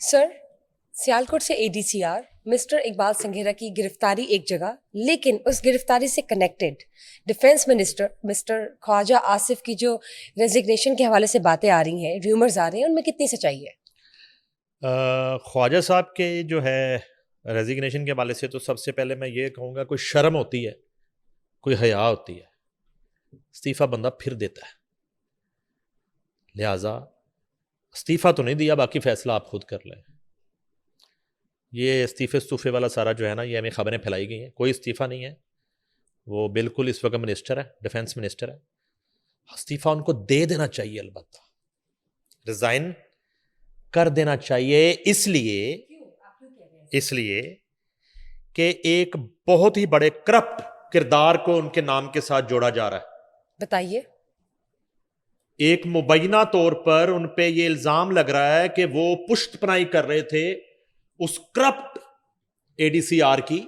سر، سیالکوٹ سے ADCR mister Iqbal سنگھیرا کی گرفتاری ایک جگہ، لیکن اس گرفتاری سے کنیکٹڈ ڈیفنس منسٹر مسٹر خواجہ آصف کی جو ریزگنیشن کے حوالے سے باتیں آ رہی ہیں، ریومرز آ رہے ہیں، ان میں کتنی سچائی ہے؟ خواجہ صاحب کے جو ہے ریزگنیشن کے حوالے سے تو سب سے پہلے میں یہ کہوں گا، کوئی شرم ہوتی ہے، کوئی حیا ہوتی ہے، استعفیٰ بندہ پھر دیتا ہے. لہٰذا استعفیٰ تو نہیں دیا، باقی فیصلہ آپ خود کر لیں. یہ استعفے والا سارا جو ہے نا، یہ ہمیں خبریں پھیلائی گئی ہیں. کوئی استعفیٰ نہیں ہے، وہ بالکل اس وقت منسٹر ہے، ڈیفنس منسٹر ہے. استعفیٰ ان کو دے دینا چاہیے، البتہ ریزائن کر دینا چاہیے. اس لیے کہ ایک بہت ہی بڑے کرپٹ کردار کو ان کے نام کے ساتھ جوڑا جا رہا ہے. بتائیے. ایک مبینہ طور پر ان پہ یہ الزام لگ رہا ہے کہ وہ پشت پناہی کر رہے تھے اس کرپٹ ADCR کی،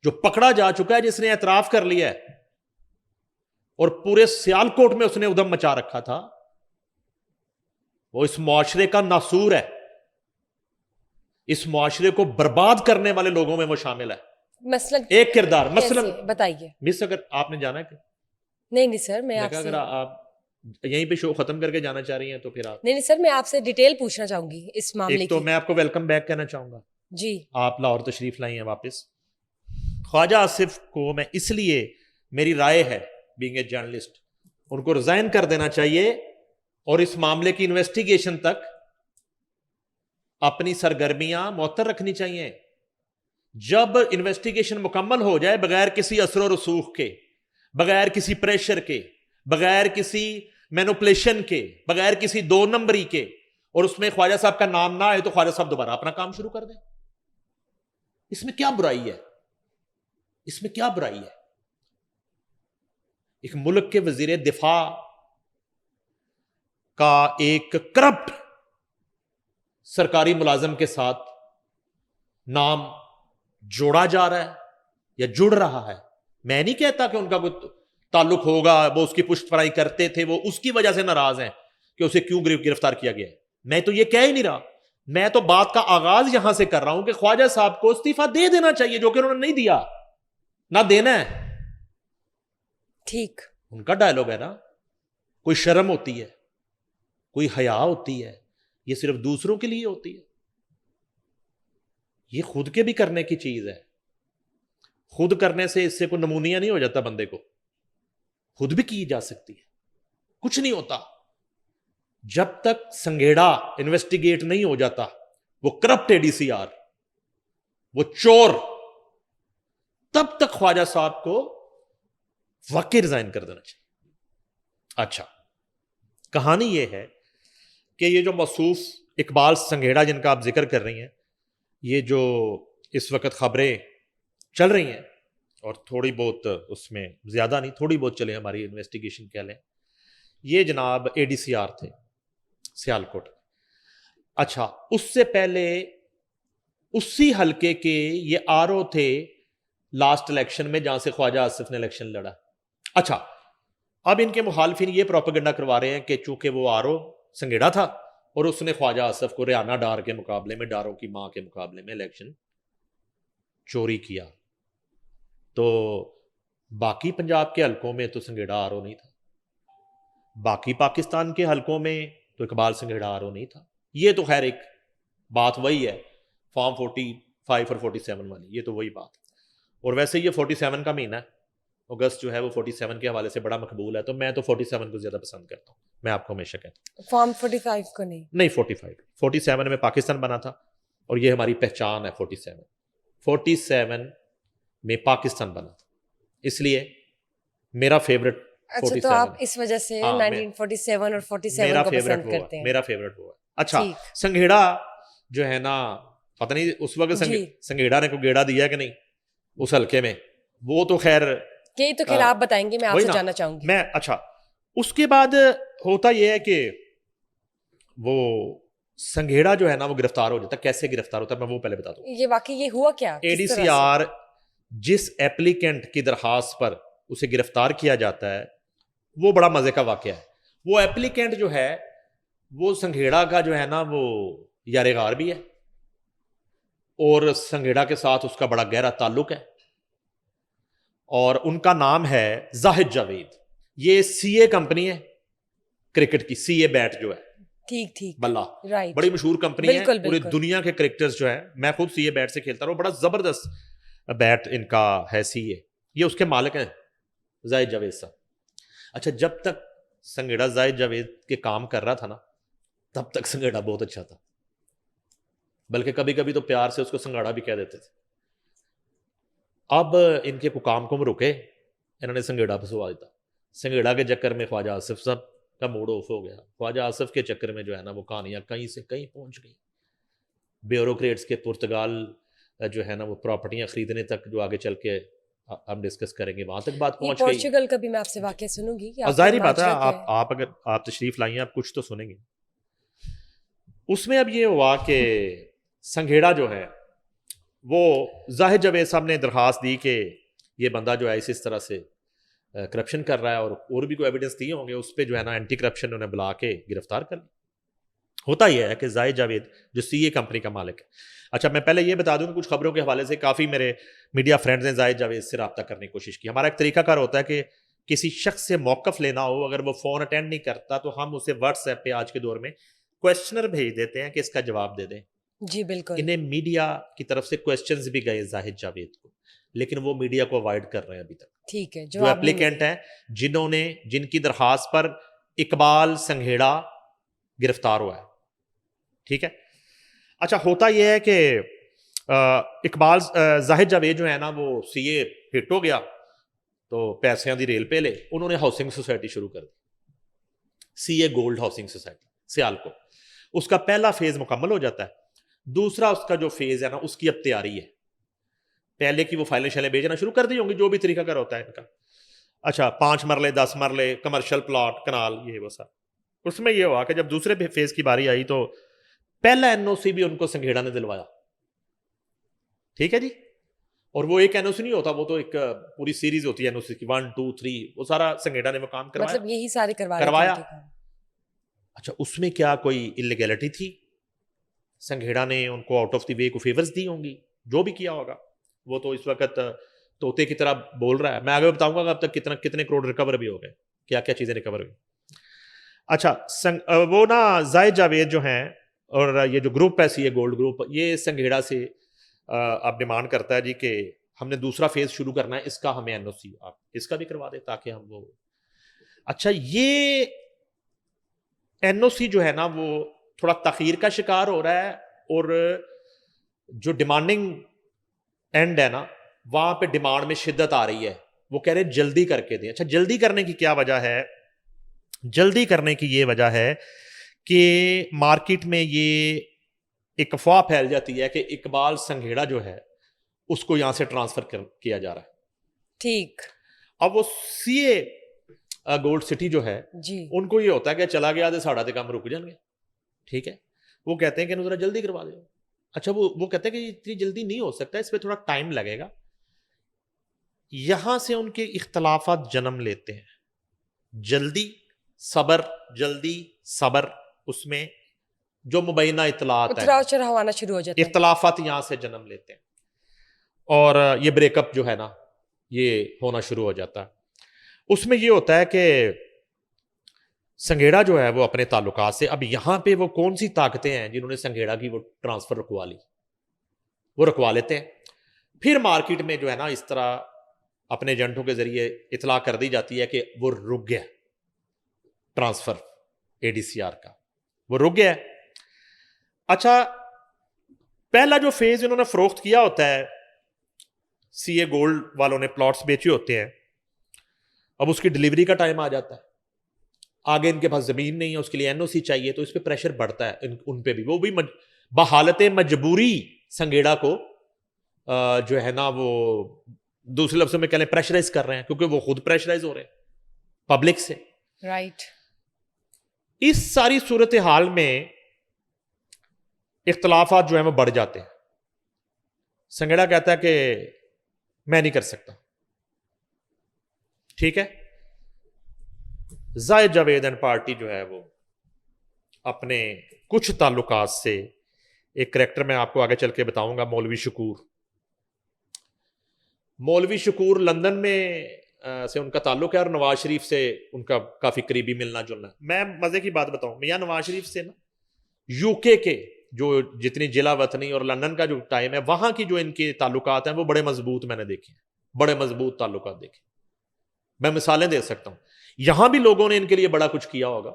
جو پکڑا جا چکا ہے، جس نے اعتراف کر لیا ہے اور پورے سیالکوٹ میں اس نے ادھم مچا رکھا تھا. وہ اس معاشرے کا ناسور ہے، اس معاشرے کو برباد کرنے والے لوگوں میں وہ شامل ہے. مثلا ایک کردار، مثلا بتائیے. مس اگر آپ نے جانا ہے نہیں سر، میں آپ سے اگر آپ یہیں پہ شو ختم کر کے جانا چاہ رہی ہیں تو پھر آپ نہیں سر، میں آپ سے ڈیٹیل پوچھنا چاہوں گی اس معاملے کی. ایک تو میں آپ کو ویلکم بیک کہنا چاہوں گا. جی، آپ لاہور تشریف لائی ہیں واپس. خواجہ آصف کو میں اس لیے، میری رائے ہے بینگ اے جرنلسٹ، ان کو ریزائن کر دینا چاہیے اور اس معاملے کی انویسٹیگیشن تک اپنی سرگرمیاں معطل رکھنی چاہیے. جب انویسٹیگیشن مکمل ہو جائے، بغیر کسی اثر و رسوخ کے، بغیر کسی پریشر کے، بغیر کسی مینوپلیشن کے، بغیر کسی 2 نمبری کے، اور اس میں خواجہ صاحب کا نام نہ آئے، تو خواجہ صاحب دوبارہ اپنا کام شروع کر دیں. اس میں کیا برائی ہے؟ اس میں کیا برائی ہے؟ ایک ملک کے وزیر دفاع کا ایک کرپٹ سرکاری ملازم کے ساتھ نام جوڑا جا رہا ہے یا جڑ رہا ہے. میں نہیں کہتا کہ ان کا کوئی تعلق ہوگا، وہ اس کی پشت پناہی کرتے تھے، وہ اس کی وجہ سے ناراض ہیں کہ اسے کیوں گرفتار کیا گیا ہے. میں تو یہ کہہ ہی نہیں رہا. میں تو بات کا آغاز یہاں سے کر رہا ہوں کہ خواجہ صاحب کو استعفیٰ دے دینا چاہیے، جو کہ انہوں نے نہیں دیا، نہ دینا ہے. ٹھیک، ان کا ڈائلاگ ہے نا. کوئی شرم ہوتی ہے، کوئی حیا ہوتی ہے، یہ صرف دوسروں کے لیے ہوتی ہے. یہ خود کے بھی کرنے کی چیز ہے. خود کرنے سے اس سے کوئی نمونیا نہیں ہو جاتا بندے کو. خود بھی کی جا سکتی ہے، کچھ نہیں ہوتا. جب تک سنگھیڑا انویسٹیگیٹ نہیں ہو جاتا، وہ کرپٹ ADCR، وہ چور، تب تک خواجہ صاحب کو واقعی ریزائن کر دینا چاہیے. اچھا، کہانی یہ ہے کہ یہ جو موصوف اقبال سنگھیڑا جن کا آپ ذکر کر رہی ہیں، یہ جو اس وقت خبریں چل رہی ہیں، اور تھوڑی بہت اس میں زیادہ نہیں، تھوڑی بہت چلے، ہماری انویسٹیگیشن کہہ لیں، یہ جناب ADCR تھے سیالکوٹ. اچھا، اس سے پہلے اسی حلقے کے یہ RO تھے لاسٹ الیکشن میں، جہاں سے خواجہ آصف نے الیکشن لڑا. اچھا، اب ان کے مخالفین یہ پروپیگنڈا کروا رہے ہیں کہ چونکہ وہ RO سنگھیڑا تھا اور اس نے خواجہ آصف کو ریانہ ڈار کے مقابلے میں، ڈاروں کی ماں کے مقابلے میں الیکشن چوری کیا، تو باقی پنجاب کے حلقوں میں تو سنگھیڑا RO نہیں تھا، باقی پاکستان کے حلقوں میں تو اقبال سنگھیڑا RO نہیں تھا. یہ تو خیر ایک بات وہی ہے، فارم 45 اور 47 والی، یہ تو وہی بات. اور ویسے یہ 47 کا مہینہ ہے، اگست جو ہے وہ 47 کے حوالے سے بڑا مقبول ہے، تو میں تو 47 کو زیادہ پسند کرتا ہوں. میں آپ کو ہمیشہ کہتا ہوں فارم 45 کو نہیں 47 میں پاکستان بنا تھا، اور یہ ہماری پہچان ہے. 47 میں پاکستان بنا تھا، اس لیے میرا فیوریٹ. اچھا، تو آپ اس وجہ سے 1947 اور 47 کو پسند کرتے ہیں. میرا فیوریٹ وہ ہے. اچھا، سنگھیڑا جو ہے نا، پتہ نہیں اس وقت سنگھیڑا نے کوئی گیڑا دیا کہ نہیں اس حلقے میں، وہ تو خیر یہ تو خیر آپ بتائیں گے، میں آپ سے جاننا چاہوں گی. اچھا، اس کے بعد ہوتا یہ ہے کہ وہ سنگھیڑا جو ہے نا وہ گرفتار ہو جاتا ہے. کیسے گرفتار ہوتا ہے میں وہ پہلے بتا دوں. یہ واقعی یہ ہوا کیا؟ ADCR جس ایپلیکینٹ کی درخواست پر اسے گرفتار کیا جاتا ہے، وہ بڑا مزے کا واقعہ ہے. وہ ایپلیکینٹ جو ہے وہ سنگھیڑا کا جو ہے نا وہ یار غار بھی ہے، اور سنگھیڑا کے ساتھ اس کا بڑا گہرا تعلق ہے، اور ان کا نام ہے زاہد جاوید. یہ سی اے کمپنی ہے کرکٹ کی، سی اے بیٹ جو ہے، ٹھیک ٹھیک بلہ، رائٹ، بڑی مشہور کمپنی ہے. بالکل پوری بالکل دنیا کے کرکٹرز جو ہے، میں خود سی اے بیٹ سے کھیلتا رہا ہوں، بڑا زبردست بیٹ ان کا ہے سی اے. یہ اس کے مالک ہیں زاہد جاوید صاحب. اچھا، جب تک سنگھیڑا زاہد جاوید کے کام کر رہا تھا نا، تب تک سنگھیڑا بہت اچھا تھا، بلکہ کبھی کبھی تو پیار سے اس کو سنگھاڑا بھی کہہ دیتے تھے. اب ان کے کام کو رکے، انہوں نے سنگھیڑا پھنسوا دیتا. سنگھیڑا کے چکر میں خواجہ آصف صاحب کا موڈ آف ہو گیا. خواجہ آصف کے چکر میں جو ہے نا وہ کہانیاں کہیں سے کہیں پہنچ گئی. بیوروکریٹس کے پرتگال جو ہے نا وہ پراپرٹیاں خریدنے تک، جو آگے چل کے ہم ڈسکس کریں گے، وہاں تک بات یہ پہنچ گئی. پورچوگل کا بھی میں آپ سے واقعہ سنوں گی کہ اور آپ ظاہری کی بات ہے، مہاجرت ہے. آپ اگر آپ تشریف لائیں آپ کچھ تو سنیں گے. اس میں اب یہ ہوا کہ سنگھیڑا جو ہے وہ زاہد جاوید صاحب نے درخواست دی کہ یہ بندہ جو ہے اس طرح سے کرپشن کر رہا ہے، اور بھی کوئی ایویڈنس دیے ہوں گے اس پہ، جو ہے نا اینٹی کرپشن انہیں بلا کے گرفتار کر لیا. ہوتا یہ ہے کہ زاہد جاوید جو سی اے کمپنی کا مالک ہے. اچھا، میں پہلے یہ بتا دوں کہ کچھ خبروں کے حوالے سے کافی میرے میڈیا فرینڈز نے زاہد جاوید سے رابطہ کرنے کی کوشش کی. ہمارا ایک طریقہ کار ہوتا ہے کہ کسی شخص سے موقف لینا ہو، اگر وہ فون اٹینڈ نہیں کرتا تو ہم اسے واٹس ایپ پہ آج کے دور میں کویشچنر بھیج دیتے ہیں کہ اس کا جواب دے دیں. جی بالکل، انہیں میڈیا کی طرف سے کویشچنز بھی گئے زاہد جاوید کو، لیکن وہ میڈیا کو اوائڈ کر رہے ہیں ابھی تک. ٹھیک ہے، جو جواب نہیں اپلیکینٹ ملے. ہیں جن کی درخواست پر اقبال سنگھیڑا گرفتار ہوا ہے. ٹھیک ہے. اچھا، ہوتا یہ ہے کہ اقبال زاہد جاوید جو ہے نا وہ سی اے ہٹ ہو گیا تو پیسیاں دی ریل پہ لے، انہوں نے ہاؤسنگ سوسائٹی شروع کر دی، سی a gold housing society Sialkot. اس کا پہلا فیز مکمل ہو جاتا ہے. دوسرا اس کا جو فیز ہے نا اس کی اب تیاری ہے. پہلے کی وہ فائلیں شیلیں بھیجنا شروع کر دی ہوں گی، جو بھی طریقہ کار ہوتا ہے ان کا. اچھا، 5 مرلے 10 مرلے کمرشل پلاٹ کنال، یہ وہ سب. اس میں یہ ہوا کہ جب دوسرے فیز کی باری آئی تو پہلا این او سی بھی ان کو سنگھیڑا نے دلوایا. ٹھیک ہے جی. اور وہ ایک این او سی نہیں ہوتا، وہ تو ایک پوری سیریز ہوتی ہے این او سی کی، 1 2 3، وہ سارا سنگھیڑا نے وہ کام کروایا. مطلب یہی سارے کروایا. اچھا، اس میں کیا کوئی انلیگیلٹی تھی؟ سنگھیڑا نے ان کو آؤٹ آف دی وے کو فیورز دی ہوں گی، جو بھی کیا ہوگا. وہ تو اس وقت طوطے کی طرح بول رہا ہے. میں آگے بتاؤں گا اب تک کتنے کروڑ ریکور بھی ہو گئے، کیا کیا چیزیں ریکور ہوئی. اچھا، وہ نا زاہد جاوید جو ہیں، اور یہ جو گروپ ہے سی اے گولڈ گروپ، یہ سنگھیڑا سے اب ڈیمانڈ کرتا ہے جی کہ ہم نے دوسرا فیز شروع کرنا ہے، اس کا ہمیں این او سی آپ اس کا بھی کروا دیں تاکہ ہم وہ. اچھا، یہ این او سی جو ہے نا وہ تھوڑا تاخیر کا شکار ہو رہا ہے، اور جو ڈیمانڈنگ اینڈ ہے نا وہاں پہ ڈیمانڈ میں شدت آ رہی ہے. وہ کہہ رہے جلدی کر کے دیں. اچھا، جلدی کرنے کی کیا وجہ ہے؟ جلدی کرنے کی یہ وجہ ہے کہ مارکیٹ میں یہ ایک افواہ پھیل جاتی ہے کہ اقبال سنگھیڑا جو ہے اس کو یہاں سے ٹرانسفر کیا جا رہا ہے. ٹھیک. اب وہ سی اے گولڈ سٹی جو ہے جی، ان کو یہ ہوتا ہے کہ چلا گیا تو ساڑھا تے کام رک جان گے. ٹھیک ہے. وہ کہتے ہیں کہ ذرا جلدی کروا دو. اچھا، وہ کہتے ہیں کہ اتنی جلدی نہیں ہو سکتا، اس پہ تھوڑا ٹائم لگے گا. یہاں سے ان کے اختلافات جنم لیتے ہیں. جلدی صبر، اس میں جو مبینہ اطلاعات ہیں، اتراؤ چڑھاؤ آنا شروع ہو جاتا ہے. اختلافات یہاں سے جنم لیتے ہیں، اور یہ بریک اپ جو ہے نا یہ ہونا شروع ہو جاتا ہے. اس میں یہ ہوتا ہے کہ سنگھیڑا جو ہے وہ اپنے تعلقات سے، اب یہاں پہ وہ کون سی طاقتیں ہیں جنہوں نے سنگھیڑا کی وہ ٹرانسفر رکوا لی، وہ رکوا لیتے ہیں. پھر مارکیٹ میں جو ہے نا اس طرح اپنے ایجنٹوں کے ذریعے اطلاع کر دی جاتی ہے کہ وہ رک گیا transfer a D C are کا، وہ رک گیا. اچھا، پہلا جو فیز انہوں نے فروخت کیا ہوتا ہے، سی اے گولڈ والوں نے پلاٹس بیچے ہوتے ہیں، اب اس کی ڈلیوری کا ٹائم آ جاتا ہے. آگے ان کے پاس زمین نہیں ہے، اس کے لیے این او سی چاہیے، تو اس پہ پریشر بڑھتا ہے ان پہ بھی. وہ بھی بحالت مجبوری سنگھیڑا کو جو ہے نا وہ دوسرے لفظوں میں کہہ لیں پریشرائز کر رہے ہیں، کیونکہ وہ خود پریشرائز ہو رہے ہیں پبلک سے. رائٹ. اس ساری صورتحال میں اختلافات جو ہیں وہ بڑھ جاتے ہیں. سنگھیڑا کہتا ہے کہ میں نہیں کر سکتا. ٹھیک ہے. زاہد جاوید اینڈ پارٹی جو ہے وہ اپنے کچھ تعلقات سے ایک کریکٹر میں آپ کو آگے چل کے بتاؤں گا, مولوی شکور. مولوی شکور لندن میں سے ان کا تعلق ہے اور نواز شریف سے ان کا کافی قریبی ملنا جلنا. میں مزے کی بات بتاؤں, میاں نواز شریف سے نا یو کے جو جتنی جلا وطنی اور لندن کا جو ٹائم ہے, وہاں کی جو ان کے تعلقات ہیں وہ بڑے مضبوط میں نے دیکھے ہیں, بڑے مضبوط تعلقات دیکھے. میں مثالیں دے سکتا ہوں. یہاں بھی لوگوں نے ان کے لیے بڑا کچھ کیا ہوگا,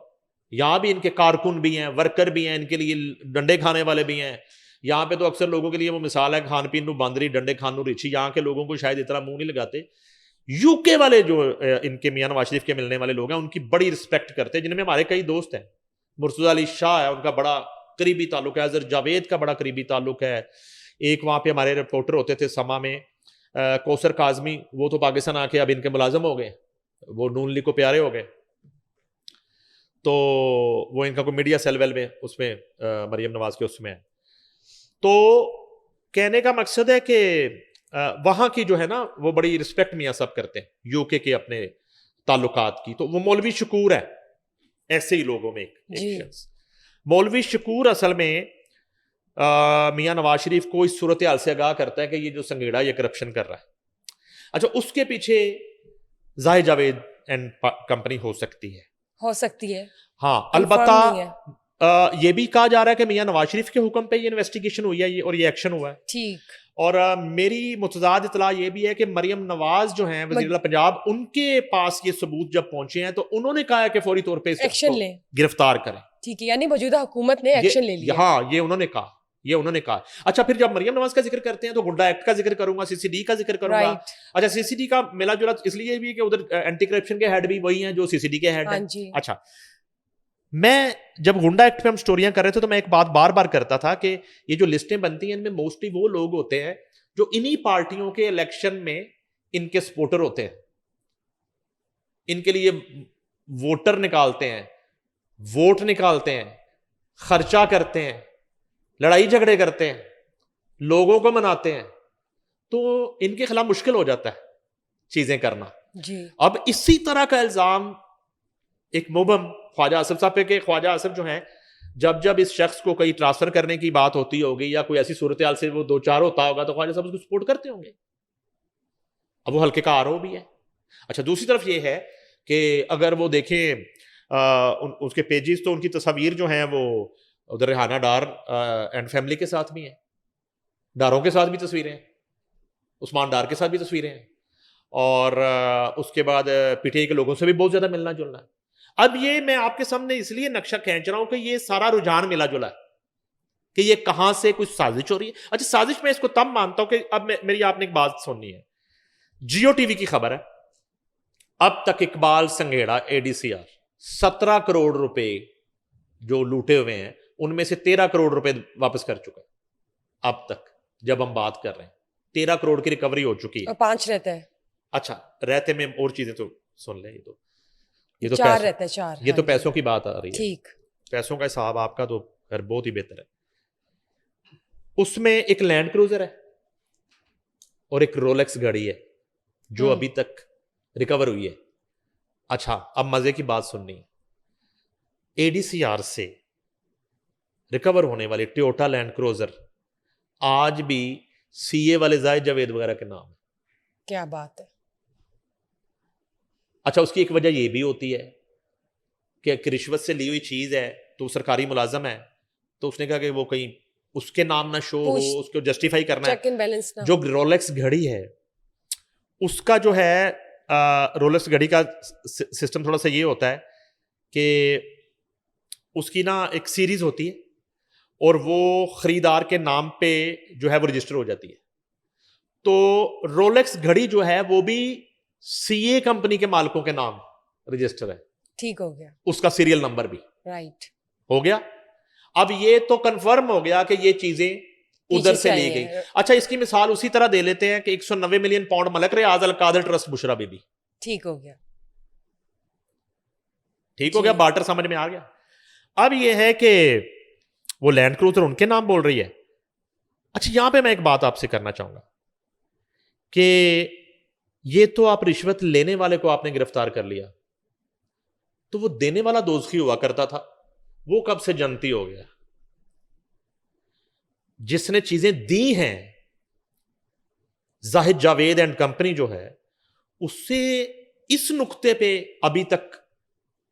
یہاں بھی ان کے کارکن بھی ہیں, ورکر بھی ہیں, ان کے لیے ڈنڈے کھانے والے بھی ہیں. یہاں پہ تو اکثر لوگوں کے لیے وہ مثال ہے کھان پین نو باندری ڈنڈے کھان نو ریچھی. یہاں کے لوگوں کو شاید اتنا منہ نہیں لگاتے. یو کے والے جو ان کے میاں نواز شریف کے ملنے والے لوگ ہیں ان کی بڑی رسپیکٹ کرتے ہیں, جن میں ہمارے کئی دوست ہیں. مرتضی علی شاہ ہے, ان کا بڑا قریبی تعلق ہے. اظہر جاوید کا بڑا قریبی تعلق ہے. ایک وہاں پہ ہمارے رپورٹر ہوتے تھے سما میں, کوثر کاظمی, وہ تو پاکستان آ کے اب ان کے ملازم ہو گئے, وہ نون لیگ کو پیارے ہو گئے. تو وہ ان کا کوئی میڈیا سیل ویل میں اس میں مریم نواز کے اس میں ہے. تو کہنے کا مقصد ہے کہ وہاں کی جو ہے نا وہ بڑی رسپیکٹ میاں سب کرتے ہیں یو کے اپنے تعلقات کی. تو وہ مولوی شکور ہے ایسے ہی لوگوں میں ایک شخص. مولوی شکور اصل میں میاں نواز شریف کو اس صورتحال سے آگاہ کرتا ہے کہ یہ جو سنگیڑا یہ کرپشن کر رہا ہے. اچھا, اس کے پیچھے ظاہر جاوید اینڈ کمپنی ہو سکتی ہے. ہاں, البتہ یہ بھی کہا جا رہا ہے کہ میاں نواز شریف کے حکم پہ یہ انویسٹیگیشن ہوئی ہے اور یہ ایکشن ہوا ہے. ٹھیک. اور میری متضاد اطلاع یہ بھی ہے کہ مریم نواز جو ہیں وزیر اعلیٰ پنجاب, ان کے پاس یہ ثبوت جب پہنچے ہیں تو انہوں نے کہا ہے کہ فوری طور پہ ایکشن لیں, گرفتار کریں. ٹھیک ہے, یعنی موجودہ حکومت نے ایکشن لے لیا. ہاں, یہ انہوں نے کہا. اچھا, پھر جب مریم نواز کا ذکر کرتے ہیں تو گنڈا ایکٹ کا ذکر کروں گا, سی سی ڈی کا ذکر کروں گا. اچھا, سی سی ڈی کا ملا جلا اس لیے بھی کہ ادھر اینٹی کرپشن کے ہیڈ بھی وہی ہیں جو سی سی ڈی کے ہیڈ ہیں. اچھا, میں جب گنڈا ایکٹ پہ ہم سٹوریاں کر رہے تھے تو میں ایک بات بار بار کرتا تھا کہ یہ جو لسٹیں بنتی ہیں ان میں موسٹلی وہ لوگ ہوتے ہیں جو انہی پارٹیوں کے الیکشن میں ان کے سپورٹر ہوتے ہیں, ان کے لیے ووٹر نکالتے ہیں, ووٹ نکالتے ہیں, خرچہ کرتے ہیں, لڑائی جھگڑے کرتے ہیں, لوگوں کو مناتے ہیں. تو ان کے خلاف مشکل ہو جاتا ہے چیزیں کرنا. اب اسی طرح کا الزام ایک مبہم خواجہ آصف صاحب پہ کہ خواجہ آصف جو ہیں جب اس شخص کو کہیں ٹرانسفر کرنے کی بات ہوتی ہوگی یا کوئی ایسی صورتحال سے وہ دو چار ہوتا ہوگا تو خواجہ صاحب اس کو سپورٹ کرتے ہوں گے. اب وہ حلقے کا آر او بھی ہے. اچھا, دوسری طرف یہ ہے کہ اگر وہ دیکھیں اس کے پیجز تو ان کی تصاویر جو ہیں وہ ادھر ریحانہ ڈار اینڈ فیملی کے ساتھ بھی ہیں, ڈاروں کے ساتھ بھی تصویریں ہیں, عثمان ڈار کے ساتھ بھی تصویریں ہیں, اور اس کے بعد پی ٹی آئی کے لوگوں سے بھی بہت زیادہ ملنا جلنا ہے. اب یہ میں آپ کے سامنے اس لیے نقشہ کھینچ رہا ہوں کہ یہ سارا رجحان ملا جلا ہے کہ یہ کہاں سے کچھ سازش ہو رہی ہے. اچھا, سازش میں اس کو تب مانتا ہوں کہ اب میری آپ نے ایک بات سننی ہے. جیو ٹی وی کی خبر ہے, اب تک اقبال سنگھیڑا ADCR 17 کروڑ روپے جو لوٹے ہوئے ہیں ان میں سے 13 کروڑ روپے واپس کر چکا ہے. اب تک جب ہم بات کر رہے ہیں 13 کروڑ کی ریکوری ہو چکی ہے. 5 رہتا ہے. اچھا, رہتے میں اور چیزیں تو سن لیں, یہ تو 4 رہتا ہے. 4 یہ تو پیسوں کی بات آ رہی ہے. ٹھیک, پیسوں کا حساب آپ کا تو خیر بہت ہی بہتر ہے. اس میں ایک لینڈ کروزر ہے اور ایک رولیکس گاڑی ہے جو ابھی تک ریکور ہوئی ہے. اچھا, اب مزے کی بات سننی ہے. ADCR سے ریکور ہونے والی ٹویوٹا لینڈ کروزر آج بھی CA والے زاہد جاوید وغیرہ کے نام ہے. کیا بات ہے. اچھا, اس کی ایک وجہ یہ بھی ہوتی ہے کہ رشوت سے لی ہوئی چیز ہے تو سرکاری ملازم ہے تو اس نے کہا کہ وہ کہیں اس کے نام نہ شو ہو, اس کو جسٹیفائی کرنا ہے. جو رولکس گھڑی ہے اس کا جو ہے رولکس گھڑی کا سسٹم تھوڑا سا یہ ہوتا ہے کہ اس کی نا ایک سیریز ہوتی ہے اور وہ خریدار کے نام پہ جو ہے وہ رجسٹر ہو جاتی ہے. تو رولکس گھڑی جو ہے وہ بھی CA کمپنی کے مالکوں کے نام رجسٹر ہے. ٹھیک ہو گیا. اس کا سیریل نمبر بھی رائٹ ہو گیا. اب یہ تو کنفرم ہو گیا کہ یہ چیزیں ادھر سے لی گئی. اچھا, اس کی مثال اسی طرح دے لیتے ہیں کہ 190 million pound Malik Riaz Al-Qadir trust Bushra Bibi بی. ٹھیک ہو گیا. ٹھیک ہو گیا, بارٹر سمجھ میں آ گیا. اب یہ ہے کہ وہ لینڈ کروزر ان کے نام بول رہی ہے. اچھا, یہاں پہ میں ایک بات آپ سے کرنا چاہوں گا کہ یہ تو آپ رشوت لینے والے کو آپ نے گرفتار کر لیا, تو وہ دینے والا دوزخی ہوا کرتا تھا, وہ کب سے جنتی ہو گیا؟ جس نے چیزیں دی ہیں زاہد جاوید اینڈ کمپنی جو ہے, اس سے اس نقطے پہ ابھی تک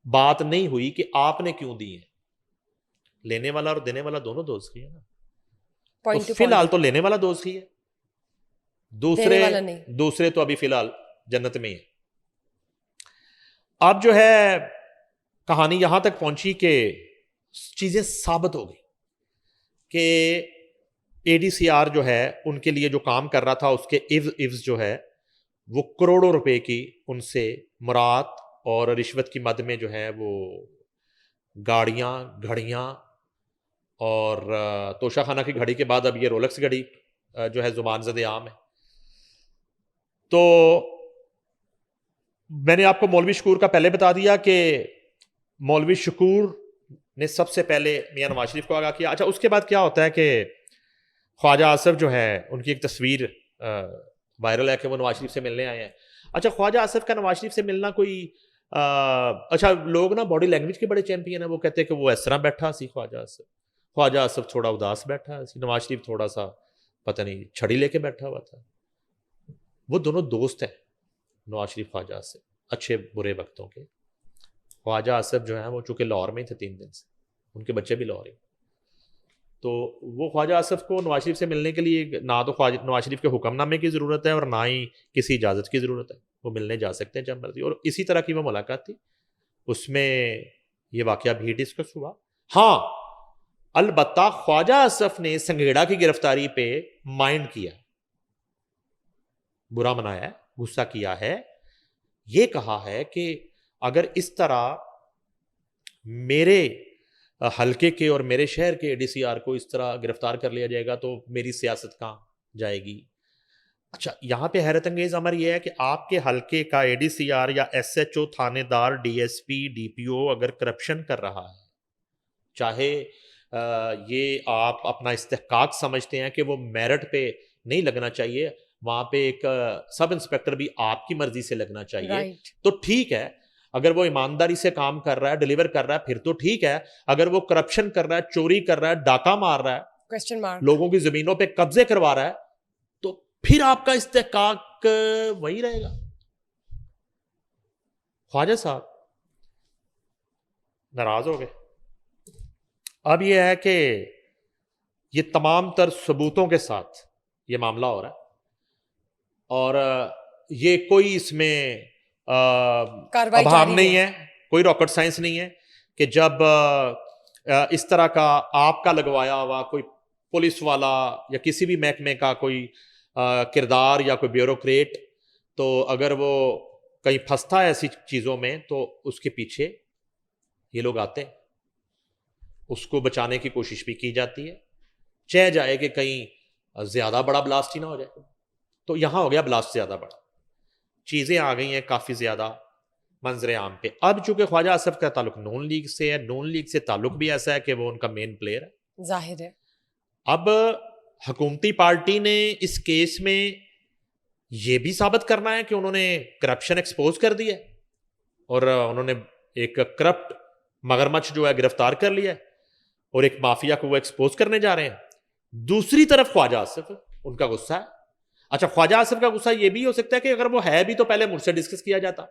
بات نہیں ہوئی کہ آپ نے کیوں دی ہیں. لینے والا اور دینے والا دونوں دوست ہی ہے نا. پوائنٹ تو ٹو فی الحال پوائنٹ. تو لینے والا دوست ہی ہے, دینے والا نہیں. دوسرے تو ابھی فی الحال جنت میں ہی ہیں. اب جو ہے کہانی یہاں تک پہنچی کہ چیزیں ثابت ہو گئی کہ اے ڈی سی آر جو ہے ان کے لیے جو کام کر رہا تھا اس کے ایوز جو ہے وہ کروڑوں روپے کی ان سے مراد اور رشوت کی مد میں جو ہے وہ گاڑیاں, گھڑیاں, اور توشہ خانہ کی گھڑی کے بعد اب یہ رولکس گھڑی جو ہے زبان زد عام ہے. تو میں نے آپ کو مولوی شکور کا پہلے بتا دیا کہ مولوی شکور نے سب سے پہلے میاں نواز شریف کو آگاہ کیا. اچھا, اس کے بعد کیا ہوتا ہے کہ خواجہ آصف جو ہے ان کی ایک تصویر وائرل ہے کہ وہ نواز شریف سے ملنے آئے ہیں. اچھا, خواجہ آصف کا نواز شریف سے ملنا کوئی اچھا لوگ نا باڈی لینگویج کے بڑے چیمپئن ہیں, وہ کہتے ہیں کہ وہ اس طرح بیٹھا سی خواجہ آصف تھوڑا اداس بیٹھا سی, نواز شریف تھوڑا سا پتہ نہیں چھڑی لے کے بیٹھا ہوا تھا. وہ دونوں دوست ہیں نواز شریف خواجہ آصف, اچھے برے وقتوں کے. خواجہ آصف جو ہیں وہ چونکہ لاہور میں ہی تھے 3 دن سے, ان کے بچے بھی لاہور ہی, تو وہ خواجہ آصف کو نواز شریف سے ملنے کے لیے نہ تو نواز شریف کے حکم نامے کی ضرورت ہے اور نہ ہی کسی اجازت کی ضرورت ہے, وہ ملنے جا سکتے ہیں جب مرضی. اور اسی طرح کی وہ ملاقات تھی, اس میں یہ واقعہ بھی ڈسکس ہوا. ہاں البتہ خواجہ آصف نے سنگھیڑا کی گرفتاری پہ مائنڈ کیا, برا منایا ہے, غصہ کیا ہے, یہ کہا ہے کہ اگر اس طرح میرے حلقے کے اور میرے شہر کے ڈی سی آر کو اس طرح گرفتار کر لیا جائے گا تو میری سیاست کہاں جائے گی. اچھا, یہاں پہ حیرت انگیز امر یہ ہے کہ آپ کے حلقے کا اے ڈی سی آر یا ایس ایچ او, تھانے دار, D S P, D P O اگر کرپشن کر رہا ہے, چاہے یہ آپ اپنا استحقاق سمجھتے ہیں کہ وہ میرٹ پہ نہیں لگنا چاہیے, وہاں پہ ایک سب انسپیکٹر بھی آپ کی مرضی سے لگنا چاہیے, رائٹ. تو ٹھیک ہے. اگر وہ ایمانداری سے کام کر رہا ہے, ڈلیور کر رہا ہے, پھر تو ٹھیک ہے. اگر وہ کرپشن کر رہا ہے, چوری کر رہا ہے, ڈاکہ مار رہا ہے, کوسچن مارک, لوگوں کی زمینوں پہ قبضے کروا رہا ہے, تو پھر آپ کا استحقاق وہی رہے گا. خواجہ صاحب ناراض ہو گئے. اب یہ ہے کہ یہ تمام تر ثبوتوں کے ساتھ یہ معاملہ ہو رہا ہے, اور یہ کوئی اس میں ابہام نہیں ہے, کوئی راکٹ سائنس نہیں ہے کہ جب اس طرح کا آپ کا لگوایا ہوا کوئی پولیس والا یا کسی بھی محکمے کا کوئی کردار یا کوئی بیوروکریٹ, تو اگر وہ کہیں پھنستا ہے ایسی چیزوں میں تو اس کے پیچھے یہ لوگ آتے ہیں, اس کو بچانے کی کوشش بھی کی جاتی ہے, چہ جائے کہ کہیں زیادہ بڑا بلاسٹ ہی نہ ہو جائے. تو یہاں ہو گیا بلاسٹ زیادہ بڑا, چیزیں آ گئی ہیں کافی زیادہ منظر عام پہ. اب چونکہ خواجہ آصف کا تعلق نون لیگ سے ہے, نون لیگ سے تعلق بھی ایسا ہے کہ وہ ان کا مین پلیئر ہے, ظاہر ہے. اب حکومتی پارٹی نے اس کیس میں یہ بھی ثابت کرنا ہے کہ انہوں نے کرپشن ایکسپوز کر دی ہے, اور انہوں نے ایک کرپٹ مگرمچھ جو ہے گرفتار کر لیا ہے, اور ایک مافیا کو وہ ایکسپوز کرنے جا رہے ہیں. دوسری طرف خواجہ آصف, ان کا غصہ ہے. اچھا, خواجہ آصف کا غصہ یہ بھی ہو سکتا ہے کہ اگر وہ ہے بھی تو پہلے مجھ سے ڈسکس کیا جاتا.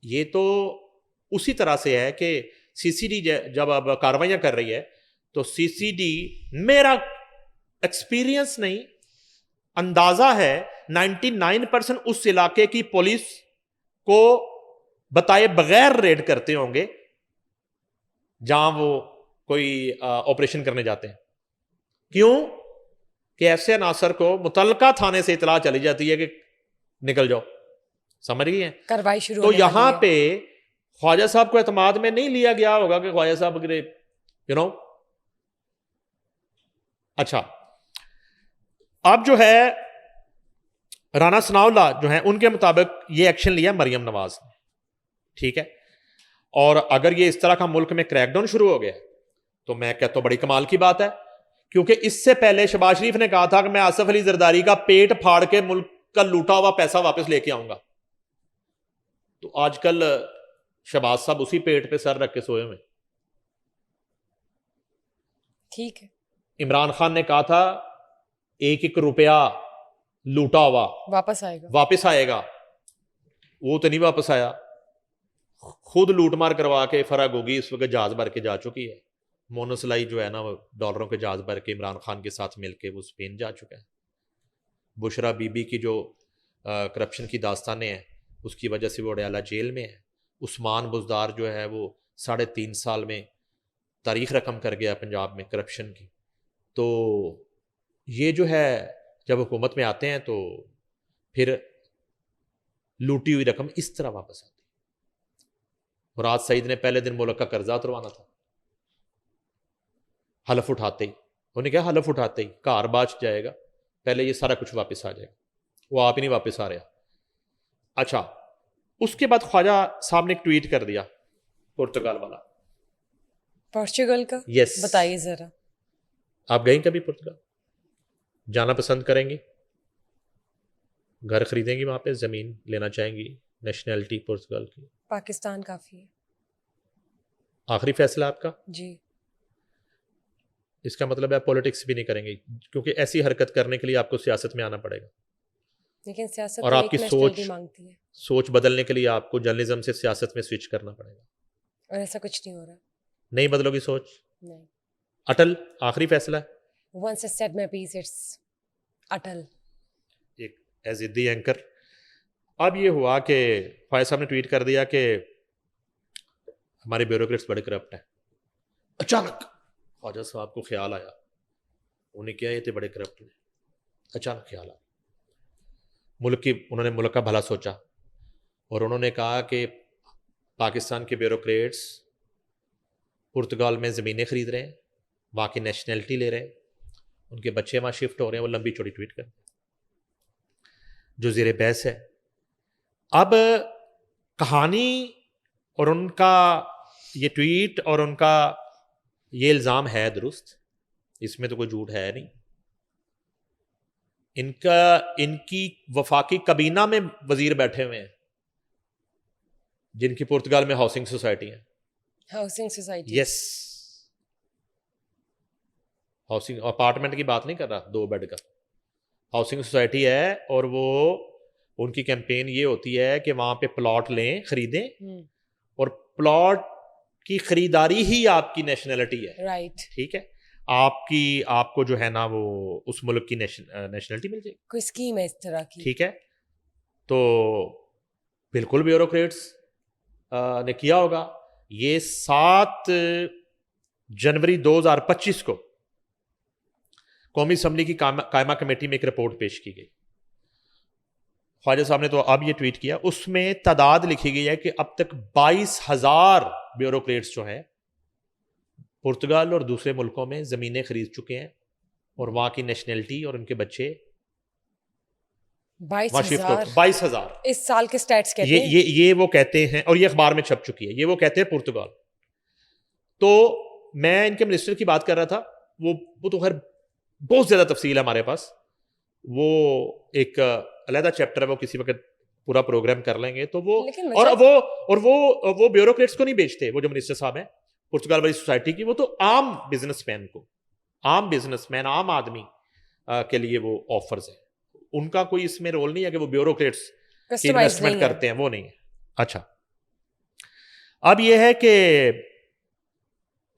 یہ تو اسی طرح سے ہے کہ سی سی ڈی جب اب کاروائیاں کر رہی ہے تو سی سی ڈی, میرا ایکسپیرینس نہیں, اندازہ ہے 99% اس علاقے کی پولیس کو بتائے بغیر ریڈ کرتے ہوں گے جہاں وہ کوئی آپریشن کرنے جاتے ہیں. کیوں کہ ایسے عناصر کو متعلقہ تھانے سے اطلاع چلی جاتی ہے کہ نکل جاؤ, سمجھ گئی ہیں, کاروائی شروع تو یہاں پہ خواجہ صاحب کو اعتماد میں نہیں لیا گیا ہوگا کہ خواجہ صاحب اچھا, اب جو ہے رانا ثناء اللہ جو ہیں ان کے مطابق یہ ایکشن لیا مریم نواز نے, ٹھیک ہے, اور اگر یہ اس طرح کا ملک میں کریک ڈاؤن شروع ہو گیا تو میں کہتا ہوں بڑی کمال کی بات ہے, کیونکہ اس سے پہلے شہباز شریف نے کہا تھا کہ میں آصف علی زرداری کا پیٹ پھاڑ کے ملک کا لوٹا ہوا پیسہ واپس لے کے آؤں گا. تو آج کل شہباز صاحب اسی پیٹ پہ سر رکھ کے سوئے ہوئے. ٹھیک ہے, عمران خان نے کہا تھا 1-1 روپیہ لوٹا ہوا واپس آئے گا، وہ تو نہیں واپس آیا، خود لوٹ مار کروا کے فرا گوگی اس وقت جہاز بھر کے جا چکی ہے، مونوسلائی جو ہے نا وہ ڈالروں کے جہاز بھر کے عمران خان کے ساتھ مل کے وہ اسپین جا چکا ہے. بشرا بی بی کی جو کرپشن کی داستانیں ہیں اس کی وجہ سے وہ اڈیالہ جیل میں ہے. عثمان بزدار جو ہے وہ 3.5 سال میں تاریخ رقم کر گیا پنجاب میں کرپشن کی. تو یہ جو ہے جب حکومت میں آتے ہیں تو پھر لوٹی ہوئی رقم اس طرح واپس آتی ہے. مراد سعید نے پہلے دن ملک کا قرضہ اتروانا تھا، حلف اٹھاتے ہی انہوں نے کہا حلف اٹھاتے ہی کار باچ جائے گا، پہلے یہ سارا کچھ واپس آ جائے گا. وہ آپ ہی نہیں واپس آ رہا. اچھا اس کے بعد خواجہ صاحب نے ایک ٹویٹ کر دیا پرتگال والا. پورچوگل کا یس بتائیے ذرا. آپ گئیں کبھی پرتگال؟ جانا پسند کریں گی؟ گھر خریدیں گی وہاں پہ؟ زمین لینا چاہیں گی؟ نیشنلٹی پرتگال کی؟ پاکستان کافی ہے. آخری فیصلہ آپ کا؟ جی. اس کا مطلب ہے آپ پولیٹکس بھی نہیں کریں گے، کیونکہ ایسی حرکت کرنے کے لیے آپ کو سیاست میں آنا پڑے گا. لیکن سیاست اور آپ کی مانگتی ہے. سوچ بدلنے کے لیے آپ کو جرنلزم سے سیاست میں سوئچ کرنا پڑے گا. اور ایسا کچھ نہیں ہو رہا. نہیں بدلو گی سوچ؟ نہیں. اٹل آخری فیصلہ ہے. Once I said my piece, it's Atal. ایک ایز دی اینکر. اب یہ ہوا کہ فائز صاحب نے ٹویٹ کر دیا کہ ہمارے بیوروکریٹس بڑے کرپٹ ہیں. اچانک خواجہ صاحب کو خیال آیا، انہیں کیا یہ تھے بڑے کرپٹ ہیں. اچانک خیال آیا انہوں نے ملک کا بھلا سوچا اور انہوں نے کہا کہ پاکستان کے بیوروکریٹس پرتگال میں زمینیں خرید رہے ہیں، وہاں کی نیشنلٹی لے رہے ہیں، ان کے بچے وہاں شفٹ ہو رہے ہیں. وہ لمبی چوڑی ٹویٹ کر جو زیر بحث ہے. اب کہانی اور ان کا یہ ٹویٹ اور ان کا یہ الزام ہے درست، اس میں تو کوئی جھوٹ ہے نہیں. ان کی وفاقی کابینہ میں وزیر بیٹھے ہوئے ہیں جن کی پرتگال میں ہاؤسنگ سوسائٹی ہے. Housing society. Yes, housing apartment کی بات نہیں کر رہا، 2 بیڈ کا ہاؤسنگ سوسائٹی ہے. اور وہ ان کی کیمپین یہ ہوتی ہے کہ وہاں پہ پلاٹ لیں، خریدیں، اور پلاٹ کی خریداری ہی آپ کی نیشنلٹی ہے. رائٹ. ٹھیک ہے، آپ کو جو ہے نا وہ اس ملک کی نیشنلٹی مل جائے گی. کوئی اسکیم ہے اس طرح کی. ٹھیک ہے، تو بالکل بیوروکریٹس نے کیا ہوگا. یہ 7 جنوری 2025 کو قومی اسمبلی کی قائمہ کمیٹی میں ایک رپورٹ پیش کی گئی. خواجہ صاحب نے تو اب یہ ٹویٹ کیا، اس میں تعداد لکھی گئی ہے کہ اب تک 22,000 بیوروکریٹس جو ہیں پرتگال اور دوسرے ملکوں میں زمینیں خرید چکے ہیں اور وہاں کی نیشنلٹی اور ان کے بچے 22,000 اس سال کے سٹیٹس کہتے ہیں. یہ وہ کہتے ہیں، اور یہ اخبار میں چھپ چکی ہے. یہ وہ کہتے ہیں پرتگال. تو میں ان کے منسٹر کی بات کر رہا تھا، وہ تو خیر بہت زیادہ تفصیل ہے ہمارے پاس، وہ ایک علیحدہ چیپٹر ہے، وہ کسی وقت پورا پروگرام کر لیں گے. تو وہ بیوروکریٹس کو نہیں بیچتے، وہ جو منسٹر صاحب ہیں پرتگال والی سوسائٹی کی، وہ تو عام بزنس مین عام آدمی کے لیے وہ آفرز ہیں. ان کا کوئی اس میں رول نہیں ہے کہ وہ بیوروکریٹس کی انویسٹمنٹ کرتے ہیں، وہ نہیں ہے. اچھا، اب یہ ہے کہ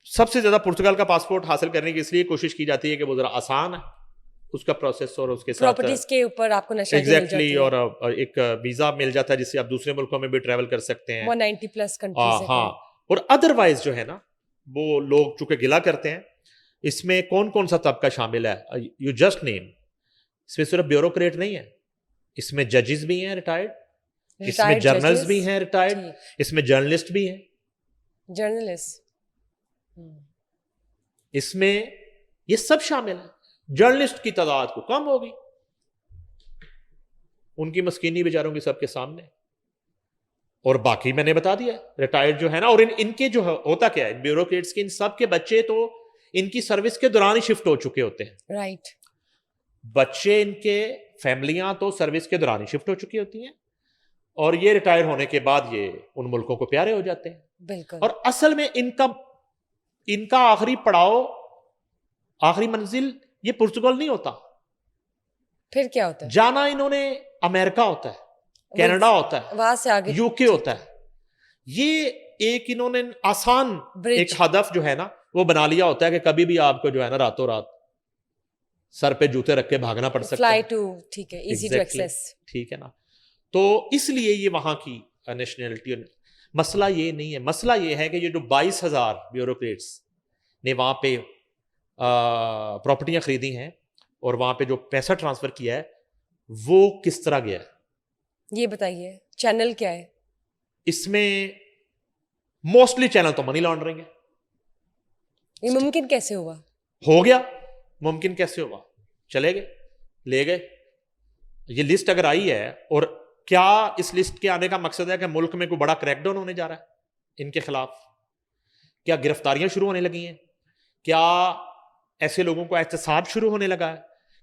سب سے زیادہ پرتگال کا پاسپورٹ حاصل کرنے کی اس لیے کوشش کی جاتی ہے کہ وہ ذرا آسان ہے اس کا پروسیس، اور اس کے ساتھ پراپرٹیز کے اوپر آپ کو نیشنلٹی مل جاتی ہے، اور ایک ویزا مل جاتا ہے جس سے آپ دوسرے ملکوں میں بھی ٹریول کر سکتے ہیں. 190+ کنٹریز. ہاں، اور ادروائز جو ہے نا وہ لوگ چونکہ گلا کرتے ہیں. اس میں کون سا طبقہ شامل ہے؟ You just name. اس میں صرف بیوروکریٹ نہیں ہے، اس میں ججز بھی ہیں ریٹائرڈ، اس میں جرنلز بھی ہیں ریٹائرڈ، اس میں جرنلسٹ بھی ہیں. جرنلسٹ اس میں یہ سب شامل ہیں. جرنلسٹ کی تعداد کو کم ہوگی، ان کی مسکینی بیچاروں کی سب کے سامنے. اور باقی میں نے بتا دیا ریٹائرڈ جو ہے نا، اور ان کے جو ہوتا کیا ہے بیوروکریٹس کے، ان سب کے بچے تو ان کی سروس کے دوران ہی شفٹ ہو چکے ہوتے ہیں. رائٹ. بچے ان کے فیملیاں تو سروس کے دوران ہی شفٹ ہو چکی ہوتی ہیں، اور یہ ریٹائر ہونے کے بعد یہ ان ملکوں کو پیارے ہو جاتے ہیں. بالکل. اور اصل میں ان کا آخری پڑاؤ آخری منزل یہ پرتگال نہیں ہوتا, پھر کیا ہوتا ہے؟ جانا انہوں نے امریکہ ہوتا ہے, کینیڈا ہوتا ہے, وہاں سے آگے یو کے ہوتا ہے. یہ ایک انہوں نے آسان ایک ہدف جو ہے نا وہ بنا لیا ہوتا ہے کہ کبھی بھی آپ کو جو ہے نا راتوں رات سر پہ جوتے رکھ کے بھاگنا پڑ سکتا ہے. فلائی ٹو, ٹھیک ہے, ایزی ٹو ایکسیس, ٹھیک ہے نا. تو اس لیے یہ وہاں کی نیشنلٹی, مسئلہ یہ نہیں ہے. مسئلہ یہ ہے کہ یہ جو 22,000 بیوروکریٹس نے وہاں پہ پراپرٹیاں خریدی ہیں اور وہاں پہ جو پیسہ ٹرانسفر کیا ہے وہ کس طرح گیا ہے, یہ بتائیے چینل کیا ہے اس میں موسٹلی چینل تو منی لانڈرنگ ہے. یہ ممکن کیسے ہوا؟ ہو گیا ممکن کیسے ہوا, چلے گئے, لے گئے. یہ لسٹ اگر آئی ہے, اور کیا اس لسٹ کے آنے کا مقصد ہے کہ ملک میں کوئی بڑا کریک ڈاؤن ہونے جا رہا ہے ان کے خلاف؟ کیا گرفتاریاں شروع ہونے لگی ہیں؟ کیا ایسے لوگوں کو احتساب شروع ہونے لگا ہے؟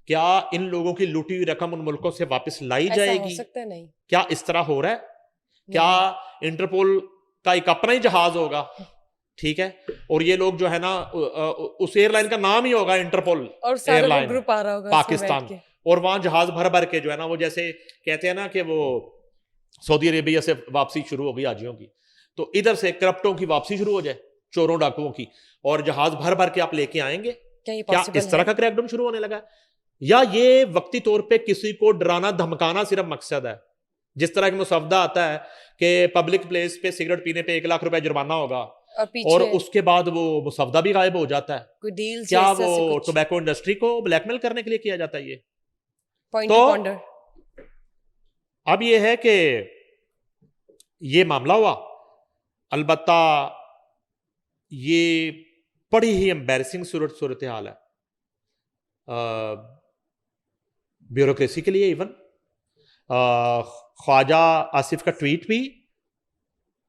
کیا ان لوگوں کی لوٹی ہوئی رقم ان ملکوں سے واپس لائی جائے گی؟ نہیں, کیا اس طرح ہو رہا ہے؟ کیا انٹرپول کا ایک اپنا ہی جہاز ہوگا, ٹھیک ہے, اور یہ لوگ جو ہے نا اس ایئر لائن کا نام ہی ہوگا انٹرپول ایئر لائن گروپ آ رہا ہوگا پاکستان, اور وہاں جہاز بھر بھر کے جو ہے نا وہ جیسے کہتے ہیں نا کہ وہ سعودی عربیہ سے واپسی شروع ہو گئی حاجیوں کی, تو ادھر سے کرپٹوں کی واپسی شروع ہو جائے, چوروں ڈاکوؤں کی, اور جہاز بھر بھر کے آپ لے کے آئیں گے. کیا اس طرح کا کریک ڈاؤن شروع ہونے لگا, یا یہ وقتی طور پہ کسی کو ڈرانا دھمکانا صرف مقصد ہے؟ جس طرح کہ مسودہ آتا ہے کہ پبلک پلیس پہ سگریٹ پینے پہ 1 لاکھ روپے جرمانہ ہوگا, اور اس کے بعد وہ مسودہ بھی غائب ہو جاتا ہے. کیا وہ ٹوبیکو انڈسٹری کو بلیک میل کرنے کے لیے کیا جاتا ہے یہ؟ تو اب یہ ہے کہ یہ معاملہ ہوا. البتہ یہ بڑی ہی امبیرسنگ صورتحال ہے بیوروکریسی کے لیے. ایون خواجہ آصف کا ٹویٹ بھی,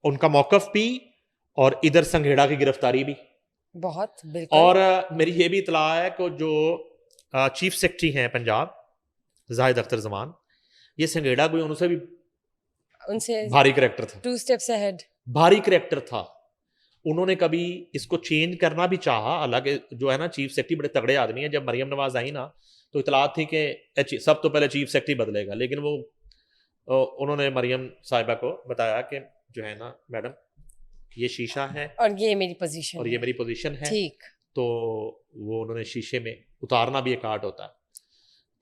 ان کا موقف بھی, اور ادھر سنگھیڑا کی گرفتاری بھی بہت بالکل. اور میری یہ بھی اطلاع ہے کہ جو چیف سیکرٹری ہیں پنجاب زاہد اختر زمان, یہ سنگھیڑا کوئی ان سے بھی بھاری کریکٹر تھا, 2 steps ahead, بھاری کریکٹر تھا. انہوں نے کبھی اس کو چینج کرنا بھی چاہا, حالانکہ جو ہے نا چیف سیکرٹری بڑے تگڑے آدمی ہیں. جب مریم نواز آئی نا تو اطلاعات تھی کہ سب تو پہلے چیف سیکرٹری بدلے گا, لیکن وہ انہوں نے مریم صاحبہ کو بتایا کہ جو ہے نا میڈم یہ شیشہ ہے اور یہ میری پوزیشن اور یہ میری پوزیشن ہے, ٹھیک. تو وہ انہوں نے شیشے میں اتارنا بھی ایک آرٹ ہوتا ہے,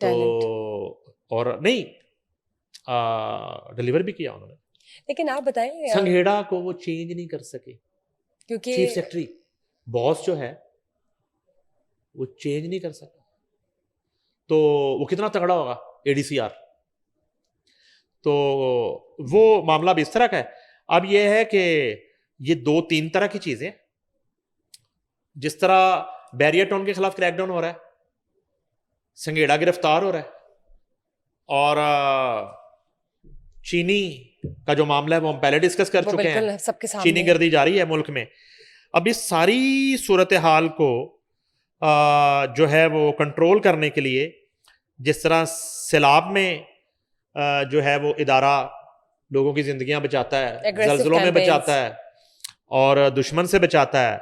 تو اور نہیں ڈیلیور بھی کیا انہوں نے. لیکن آپ بتائیں, سنگھیڑا کو وہ چینج نہیں کر سکے کیونکہ چیف سیکرٹری باس جو ہے وہ چینج نہیں کر سکا, تو وہ کتنا تگڑا ہوگا اے ڈی سی آر. تو وہ معاملہ بھی اس طرح کا ہے. اب یہ ہے کہ یہ 2-3 طرح کی چیزیں, جس طرح بیریر ٹاؤن کے خلاف کریک ڈاؤن ہو رہا ہے, سنگھیڑا گرفتار ہو رہا ہے, اور چینی کا جو معاملہ ہے وہ ہم پہلے ڈسکس کر چکے ہیں, سب کے سامنے چینی گردی جاری ہے ملک میں. اب اس ساری صورتحال کو جو ہے وہ کنٹرول کرنے کے لیے, جس طرح سیلاب میں جو ہے وہ ادارہ لوگوں کی زندگیاں بچاتا ہے, زلزلوں میں بچاتا ہے اور دشمن سے بچاتا ہے,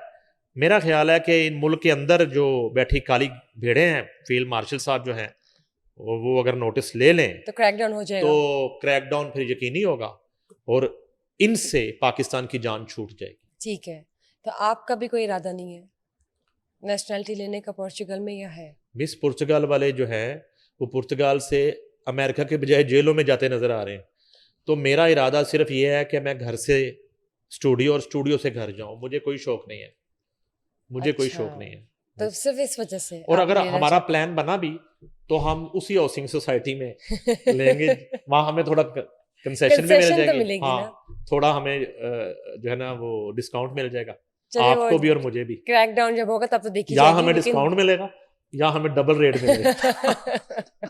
میرا خیال ہے کہ ان ملک کے اندر جو بیٹھی کالی بھیڑیں ہیں, فیلڈ مارشل صاحب جو ہیں, وہ اگر نوٹس لے لیں تو کریک ڈاؤن ہو جائے گا, تو کریک ڈاؤن پھر یقینی ہوگا اور ان سے پاکستان کی جان چھوٹ جائے گی. ٹھیک ہے, تو آپ کا بھی کوئی ارادہ نہیں ہے نیشنلٹی لینے کا پورچوگل میں, یا ہے؟ مس پرتگال والے جو ہیں وہ پرتگال سے امریکہ کے بجائے جیلوں میں جاتے نظر آ رہے ہیں. تو میرا ارادہ صرف یہ ہے کہ میں گھر سے اسٹوڈیو اور اسٹوڈیو سے گھر جاؤں. مجھے کوئی شوق نہیں ہے, مجھے کوئی شوق نہیں ہے. تو صرف اس وجہ سے. اور اگر ہمارا پلان بنا بھی تو ہم اسی ہاؤسنگ سوسائٹی میں لیں گے, وہاں ہمیں تھوڑا کنسیشن بھی مل جائے گی, ہاں تھوڑا ہمیں جو ہے نا وہ ڈسکاؤنٹ مل جائے گا, آپ کو بھی اور مجھے بھی. کریک ڈاؤن جب ہوگا تب تو دیکھیے, یا ہمیں ڈسکاؤنٹ ملے گا یا ہمیں ڈبل ریٹ ملے گا.